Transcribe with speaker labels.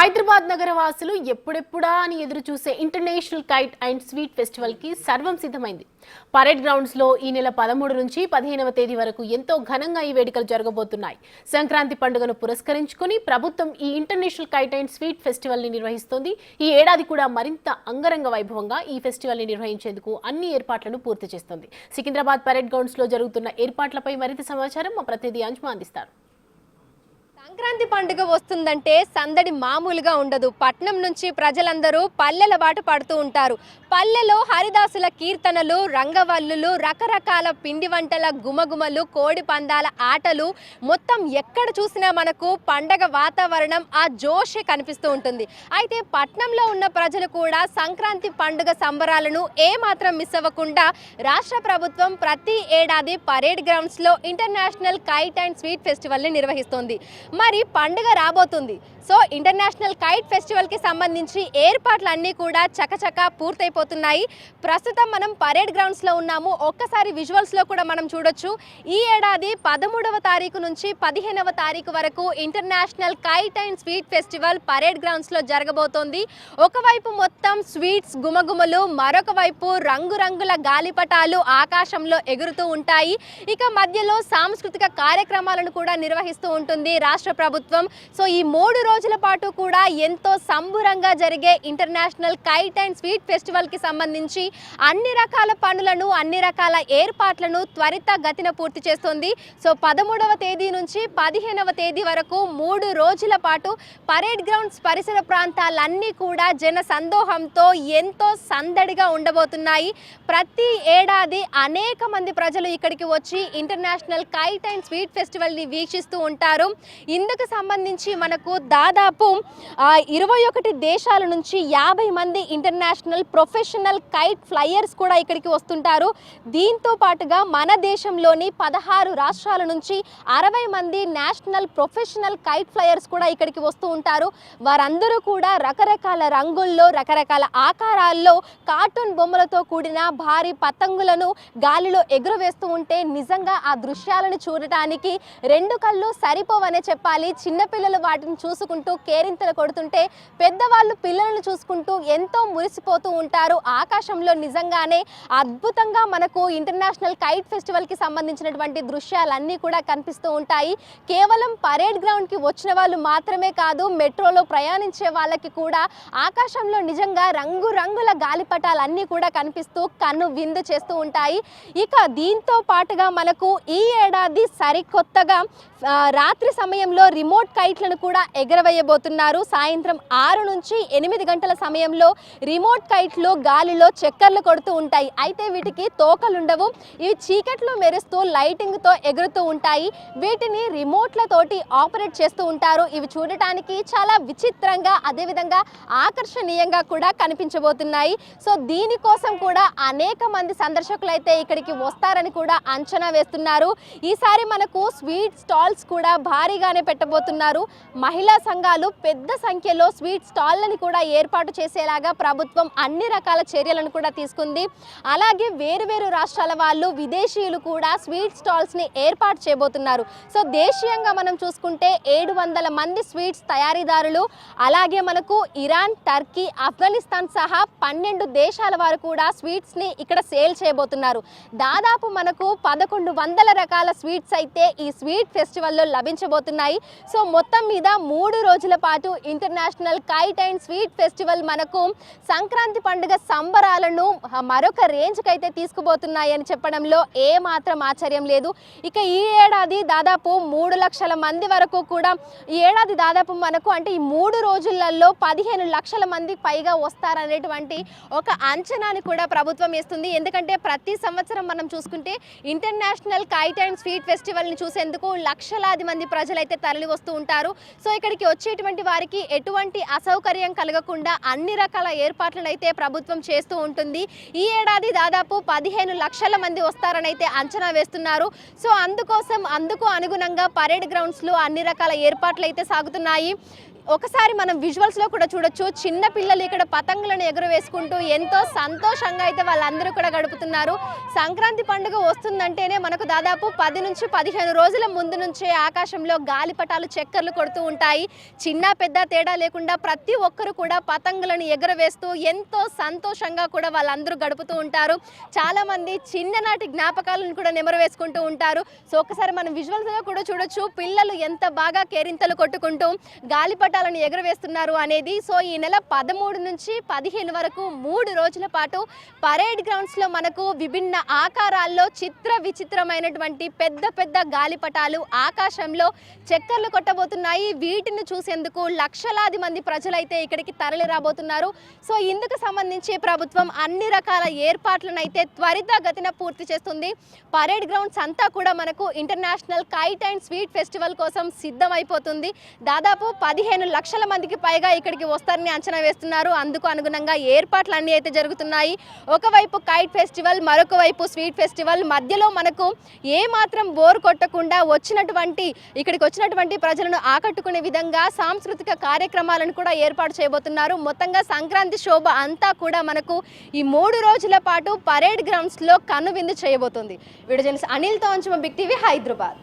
Speaker 1: హైదరాబాద్ నగర వాసులు ఎప్పుడెప్పుడా అని ఎదురు చూసే international kite and sweet festival కి సర్వం సిద్ధమైంది. పరేడ్ గ్రౌండ్స్ లో ఈ నెల 13 నుంచి 15వ తేదీ వరకు ఎంతో ఘనంగా ఈ వేడుకలు జరగబోతున్నాయి. సంక్రాంతి పండుగను పురస్కరించుకుని ప్రభుత్వం ఈ international kite and sweet festival ని నిర్వహిస్తోంది. ఈ ఏడాది కూడా మరింత అంగరంగ వైభవంగా ఈ ఫెస్టివల్ ని నిర్వహించేందుకు అన్ని ఏర్పాట్లను పూర్తి చేస్తోంది. సికింద్రాబాద్ పరేడ్ గ్రౌండ్స్ లో జరుగుతున్న ఏర్పాట్లపై మరింత సమాచారం మా ప్రతినిధి అంజుమా అందిస్తారు.
Speaker 2: సంక్రాంతి పండుగ వస్తుందంటే సందడి మామూలుగా ఉండదు. పట్నం నుంచి ప్రజలందరూ పల్లెల బాట పడుతూ ఉంటారు. పల్లెలో హరిదాసుల కీర్తనలు, రంగవల్లులు, రకరకాల పిండి వంటల గుమగుమలు, కోడి పందాల ఆటలు, మొత్తం ఎక్కడ చూసినా మనకు పండగ వాతావరణం, ఆ జోషే కనిపిస్తూ ఉంటుంది. అయితే పట్నంలో ఉన్న ప్రజలు కూడా సంక్రాంతి పండుగ సంబరాలను ఏమాత్రం మిస్ అవ్వకుండా రాష్ట్ర ప్రభుత్వం ప్రతి ఏడాది పరేడ్ గ్రౌండ్స్లో ఇంటర్నేషనల్ కైట్ అండ్ స్వీట్ ఫెస్టివల్ని నిర్వహిస్తోంది. మరి పండుగ రాబోతుంది. సో ఇంటర్నేషనల్ కైట్ ఫెస్టివల్కి సంబంధించి ఏర్పాట్లన్నీ కూడా చకచకా పూర్తయిపోతున్నాయి. ప్రస్తుతం మనం పరేడ్ గ్రౌండ్స్లో ఉన్నాము. ఒక్కసారి విజువల్స్లో కూడా మనం చూడొచ్చు. ఈ ఏడాది 13వ తారీఖు నుంచి 15వ తారీఖు వరకు international kite and sweet festival parade గ్రౌండ్స్లో జరగబోతోంది. ఒకవైపు మొత్తం స్వీట్స్ గుమగుమలు, మరొక వైపు రంగురంగుల గాలిపటాలు ఆకాశంలో ఎగురుతూ ఉంటాయి. ఇక మధ్యలో సాంస్కృతిక కార్యక్రమాలను కూడా నిర్వహిస్తూ ఉంటుంది రాష్ట్ర ప్రభుత్వం. సో ఈ 3 రోజుల పాటు కూడా ఎంతో సంబురంగా జరిగే ఇంటర్నేషనల్ కైట్ అండ్ స్వీట్ ఫెస్టివల్కి సంబంధించి అన్ని రకాల పనులను, అన్ని రకాల ఏర్పాట్లను త్వరితగతిన పూర్తి చేస్తుంది. సో 13వ తేదీ నుంచి 15వ తేదీ వరకు 3 రోజుల పాటు పరేడ్ గ్రౌండ్స్ పరిసర ప్రాంతాలన్నీ కూడా జన సందోహంతో ఎంతో సందడిగా ఉండబోతున్నాయి. ప్రతి ఏడాది అనేక మంది ప్రజలు ఇక్కడికి వచ్చి ఇంటర్నేషనల్ కైట్ అండ్ స్వీట్ ఫెస్టివల్ని వీక్షిస్తూ ఉంటారు. ఇందుకు సంబంధించి మనకు దాదాపు 21 దేశాల నుంచి 50 మంది ఇంటర్నేషనల్ ప్రొఫెషనల్ కైట్ ఫ్లైయర్స్ కూడా ఇక్కడికి వస్తుంటారు. దీంతో పాటుగా మన దేశంలోని 16 రాష్ట్రాల నుంచి 60 మంది నేషనల్ ప్రొఫెషనల్ కైట్ ఫ్లైయర్స్ కూడా ఇక్కడికి వస్తూ ఉంటారు. వారందరూ కూడా రకరకాల రంగుల్లో, రకరకాల ఆకారాల్లో కార్టూన్ బొమ్మలతో కూడిన భారీ పతంగులను గాలిలో ఎగురవేస్తూ ఉంటే నిజంగా ఆ దృశ్యాలను చూడటానికి 2 కళ్ళు సరిపోవనే చెప్పాలి. చిన్నపిల్లలు వాటిని చూసుకుంటూ కేరింతలు కొడుతుంటే పెద్దవాళ్ళు పిల్లలను చూసుకుంటూ ఎంతో మురిసిపోతూ ఉంటారు. ఆకాశంలో నిజంగానే అద్భుతంగా మనకు ఇంటర్నేషనల్ కైట్ ఫెస్టివల్కి సంబంధించినటువంటి దృశ్యాలన్నీ కూడా కనిపిస్తూ ఉంటాయి. కేవలం పరేడ్ గ్రౌండ్కి వచ్చిన వాళ్ళు మాత్రమే కాదు, మెట్రోలో ప్రయాణించే వాళ్ళకి కూడా ఆకాశంలో నిజంగా రంగురంగుల గాలిపటాలన్నీ కూడా కనిపిస్తూ కన్ను విందు చేస్తూ ఉంటాయి. ఇక దీంతో పాటుగా మనకు ఈ ఏడాది సరికొత్తగా రాత్రి సమయంలో రిమోట్ కైట్లను కూడా ఎగరవేయబోతున్నారు. సాయంత్రం 6 నుంచి 8 గంటల సమయంలో రిమోట్ కైట్లు గాలిలో చక్కర్లు కొడుతూ ఉంటాయి. అయితే వీటికి తోకలుండవు. ఇవి చీకట్లో మెరుస్తూ లైటింగ్తో ఎగురుతూ ఉంటాయి. వీటిని రిమోట్లతోటి ఆపరేట్ చేస్తూ ఉంటారు. ఇవి చూడటానికి చాలా విచిత్రంగా, అదేవిధంగా ఆకర్షణీయంగా కూడా కనిపించబోతున్నాయి. సో దీనికోసం కూడా అనేక మంది సందర్శకులు అయితే ఇక్కడికి వస్తారని కూడా అంచనా వేస్తున్నారు. ఈసారి మనకు స్వీట్ స్టాల్స్ కూడా భారీగానే పెట్టబోతున్నారు. మహిళా సంఘాలు పెద్ద సంఖ్యలో స్వీట్ స్టాల్లని కూడా ఏర్పాటు చేసేలాగా ప్రభుత్వం అన్ని రకాల చర్యలను కూడా తీసుకుంది. అలాగే వేరు రాష్ట్రాల వాళ్ళు, విదేశీయులు కూడా స్వీట్ స్టాల్స్ని ఏర్పాటు చేయబోతున్నారు. సో దేశీయంగా మనం చూసుకుంటే 700 మంది స్వీట్స్ తయారీదారులు, అలాగే మనకు ఇరాన్, టర్కీ, ఆఫ్ఘనిస్తాన్ సహా 12 దేశాల వారు కూడా స్వీట్స్ని ఇక్కడ సేల్ చేయబోతున్నారు. దాదాపు మనకు 1100 రకాల స్వీట్స్ అయితే ఈ స్వీట్ ఫెస్టివల్లో లభించబోతున్నాయి. సో మొత్తం మీద 3 రోజుల పాటు international kite and sweet festival మనకు సంక్రాంతి పండుగ సంబరాలను మరొక రేంజ్కి అయితే తీసుకుపోతున్నాయి అని చెప్పడంలో ఏమాత్రం ఆశ్చర్యం లేదు. ఇక ఈ ఏడాది దాదాపు 3 లక్షల మంది వరకు కూడా ఈ ఏడాది దాదాపు మనకు అంటే ఈ 3 రోజులలో 15 లక్షల మంది పైగా వస్తారనేటువంటి ఒక అంచనాని కూడా ప్రభుత్వం వేస్తుంది. ఎందుకంటే ప్రతి సంవత్సరం మనం చూసుకుంటే ఇంటర్నేషనల్ కైట్ అండ్ స్వీట్ ఫెస్టివల్ని చూసేందుకు లక్షలాది మంది ప్రజలైతే తరలి వస్తూ ఉంటారు. సో ఇక్కడికి వచ్చేటువంటి వారికి ఎటువంటి అసౌకర్యం కలగకుండా అన్ని రకాల ఏర్పాట్లను అయితే ప్రభుత్వం చేస్తూ ఉంటుంది. ఈ ఏడాది దాదాపు 15 లక్షల మంది వస్తారని అయితే అంచనా వేస్తున్నారు. సో అందుకు అనుగుణంగా పరేడ్ గ్రౌండ్స్లో అన్ని రకాల ఏర్పాట్లు అయితే సాగుతున్నాయి. ఒకసారి మనం విజువల్స్ లో కూడా చూడొచ్చు, చిన్న పిల్లలు ఇక్కడ పతంగులను ఎగురవేసుకుంటూ ఎంతో సంతోషంగా అయితే వాళ్ళందరూ కూడా గడుపుతున్నారు. సంక్రాంతి పండుగ వస్తుందంటేనే మనకు దాదాపు 10 నుంచి 15 రోజుల ముందు నుంచే ఆకాశంలో గాలిపటాలు చక్కర్లు కొడుతూ ఉంటాయి. చిన్న పెద్ద తేడా లేకుండా ప్రతి ఒక్కరు కూడా పతంగులను ఎగురవేస్తూ ఎంతో సంతోషంగా కూడా వాళ్ళందరూ గడుపుతూ ఉంటారు. చాలా మంది చిన్ననాటి జ్ఞాపకాలను కూడా నెమరు వేసుకుంటూ ఉంటారు. సో ఒకసారి మనం విజువల్స్ లో కూడా చూడొచ్చు, పిల్లలు ఎంత బాగా కేరింతలు కొట్టుకుంటూ గాలిపటాలను ఎగురవేస్తున్నారు అనేది. సో ఈ నెల 13 నుంచి 15 వరకు 3 రోజుల పాటు పరేడ్ గ్రౌండ్స్ లో మనకు విభిన్న ఆకారాల్లో చిత్ర విచిత్రమైనటువంటి పెద్ద పెద్ద గాలిపటాలు ఆకాశంలో చక్కర్లు కొట్టబోతున్నాయి. వీటిని చూసేందుకు లక్షలాది మంది ప్రజలైతే ఇక్కడికి తరలి రాబోతున్నారు. సో ఇందుకు సంబంధించి ప్రభుత్వం అన్ని రకాల ఏర్పాట్లను అయితే త్వరితగతిన పూర్తి చేస్తుంది. పరేడ్ గ్రౌండ్స్ అంతా కూడా మనకు international kite and sweet festival కోసం సిద్ధమైపోతుంది. దాదాపు 15 లక్షల మందికి పైగా ఇక్కడికి వస్తారని అంచనా వేస్తున్నారు. అందుకు అనుగుణంగా ఏర్పాట్లు అన్నీ అయితే జరుగుతున్నాయి. ఒకవైపు కైట్ ఫెస్టివల్, మరొక వైపు స్వీట్ ఫెస్టివల్, మధ్యలో మనకు ఏ మాత్రం బోర్ కొట్టకుండా ఇక్కడికి వచ్చినటువంటి ప్రజలను ఆకట్టుకునే విధంగా సాంస్కృతిక కార్యక్రమాలను కూడా ఏర్పాటు చేయబోతున్నారు. మొత్తంగా సంక్రాంతి శోభ అంతా కూడా మనకు ఈ 3 రోజుల పాటు పరేడ్ గ్రౌండ్స్ లో కనువిందు చేయబోతుంది. వీడియో జర్నలిస్ట్ అనిల్తో అంచుమ, బిగ్ టీవీ, హైదరాబాద్.